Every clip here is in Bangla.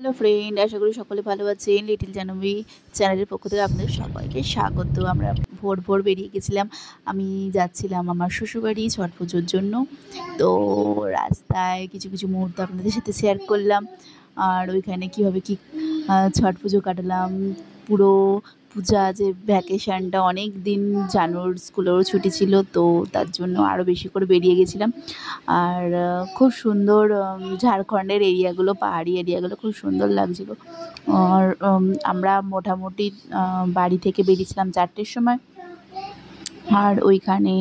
হ্যালো ফ্রেন্ড, আশা করি সকলে ভালো আছেন। লিটল জাহ্নবী চ্যানেলের পক্ষ থেকে আপনাদের সবাইকে স্বাগত। আমরা ভোর ভোর বেরিয়ে গেছিলাম। আমি যাচ্ছিলাম আমার শ্বশুরবাড়ি ছট পুজোর জন্য। তো রাস্তায় কিছু কিছু মুহূর্ত আপনাদের সাথে শেয়ার করলাম। আর ওইখানে কীভাবে কী ছট পুজো কাটালাম। পুরো পূজা যে ভ্যাকেশানটা অনেক দিন জানুর স্কুলেরও ছুটি ছিল, তো তার জন্য আরও বেশি করে বেরিয়ে গেছিলাম। আর খুব সুন্দর ঝাড়খণ্ডের এরিয়াগুলো, পাহাড়ি এরিয়াগুলো খুব সুন্দর লাগছিল। আর আমরা মোটামুটি বাড়ি থেকে বেরিয়েছিলাম 4টের সময়। আর ওইখানে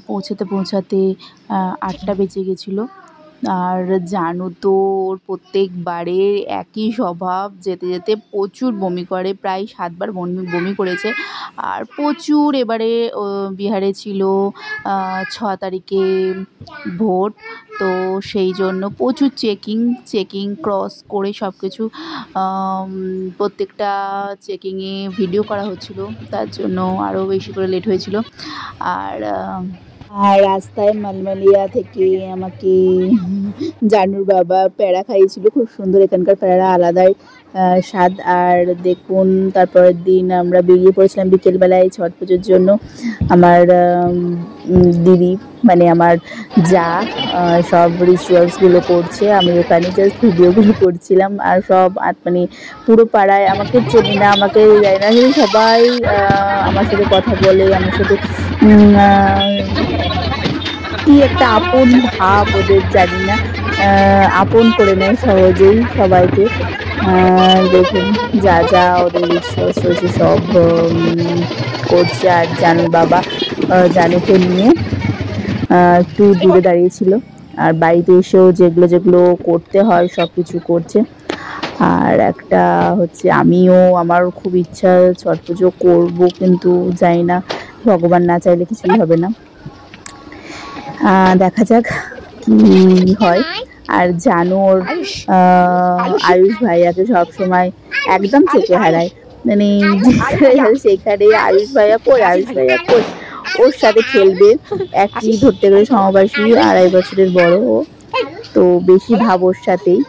পৌঁছাতে 8টা বেজে গেছিলো। আর জানো তো, ওর প্রত্যেকবারে একই স্বভাব, যেতে যেতে প্রচুর বমি করে, প্রায় 7বার বমি করেছে। আর প্রচুর এবারে বিহারে ছিল 6 তারিখে ভোট, তো সেই জন্য প্রচুর চেকিং ক্রস করে সব কিছু প্রত্যেকটা চেকিংয়ে ভিডিও করা হচ্ছিলো, তার জন্য আরও বেশি করে লেট হয়েছিল। আর রাস্তায় মালমালিয়া থেকে আমাকে জানুর বাবা প্যাড়া খাইয়েছিল, খুব সুন্দর, এখানকার প্যাড়া আলাদাই স্বাদ। আর দেখুন, তারপরের দিন আমরা বেরিয়ে পড়েছিলাম বিকেলবেলায় ছট পুজোর জন্য। আমার দিদি, মানে আমার যা, সব রিচুয়ালসগুলো করছে, আমি ওখানে জাস্ট ভিডিওগুলো করছিলাম। আর সব মানে পুরো পাড়ায়, আমাকে চেনে না, আমাকে যায় না, কিন্তু সবাই আমার সাথে কথা বলে, আমার সাথে কি একটা আপন ভাব ওদের, জানি না, আপন করে নেয় সহজেই সবাইকে। দেখুন, যা যা ওদের রিচুয়ালস রয়েছে সব করছে। আর জানুর বাবা জানুকে নিয়ে একটু দূরে দাঁড়িয়েছিল, আর বাড়িতে এসেও যেগুলো করতে হয় সব কিছু করছে। আর একটা হচ্ছে, আমার খুব ইচ্ছা ছট পুজো করবো, কিন্তু জানি না, ভগবান না চাইলে কিছুই হবে না। দেখা যাক কি হয়। আর জানুর আয়ুষ ভাইয়াকে সবসময় একদম থেকে হারায়, মানে সেখানে আয়ুষ ভাইয়া কই, ওর সাথে খেলবে। একই ধরতে গেলে সমবয়সী, 2.5 বছরের বড় ও, তো বেশি ভাব ওর সাথেই।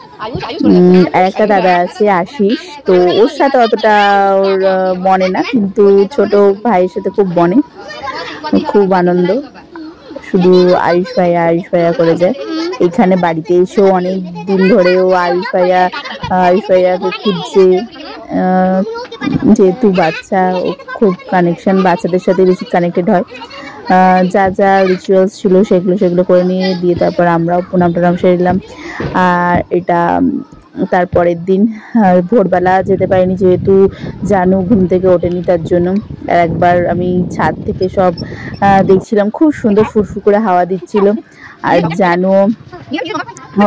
আর একটা দাদা আছে আশিস, তো ওর সাথে অতটা ওর বনে না, কিন্তু ছোট ভাইয়ের সাথে খুব বনে, খুব আনন্দ। শুধু আয়ুষ ভাইয়া করে যায়। এখানে বাড়িতে এসেও অনেক দিন ধরেও আয়ুষ ভাইয়াকে খুঁজছে, যেহেতু বাচ্চা, ও খুব কানেকশন, বাচ্চাদের সাথে বেশি কানেক্টেড হয়। যা যা রিচুয়ালস ছিল সেগুলো করে নিয়ে দিয়ে তারপর আমরাও প্রণাম সেরলাম। আর এটা তারপরের দিন ভোরবেলা যেতে পারিনি, যেহেতু জানু ঘুম থেকে ওঠেনি, তার জন্য। আর একবার আমি ছাদ থেকে সব দেখছিলাম, খুব সুন্দর ফুরফুর করে হাওয়া দিচ্ছিল। আর জানু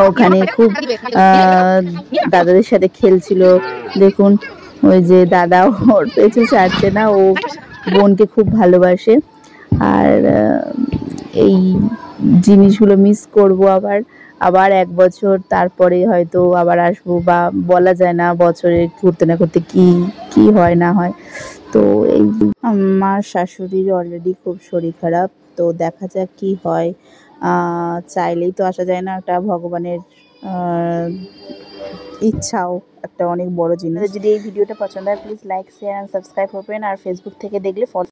ওখানে খুব দাদাদের সাথে খেলছিল। দেখুন, ওই যে দাদা ওর পেছনে ছাড়ছে না, ও বোনকে খুব ভালোবাসে। আর এই জিনিসগুলো মিস করবো আবার 1 বছর, তারপরে হয়তো আবার আসবো, বা বলা যায় না বছরে ঘুরতে না করতে কি হয় না হয়। তো এই আমার শাশুড়ির অলরেডি খুব শরীর খারাপ, তো দেখা যাক কি হয়। চাইলেই তো আসা যায় না, একটা ভগবানের ইচ্ছাও একটা অনেক বড় জিনিস। যদি এই ভিডিওটা পছন্দ হয়, please like, share and subscribe করবেন। আর ফেসবুক থেকে দেখলে ফলো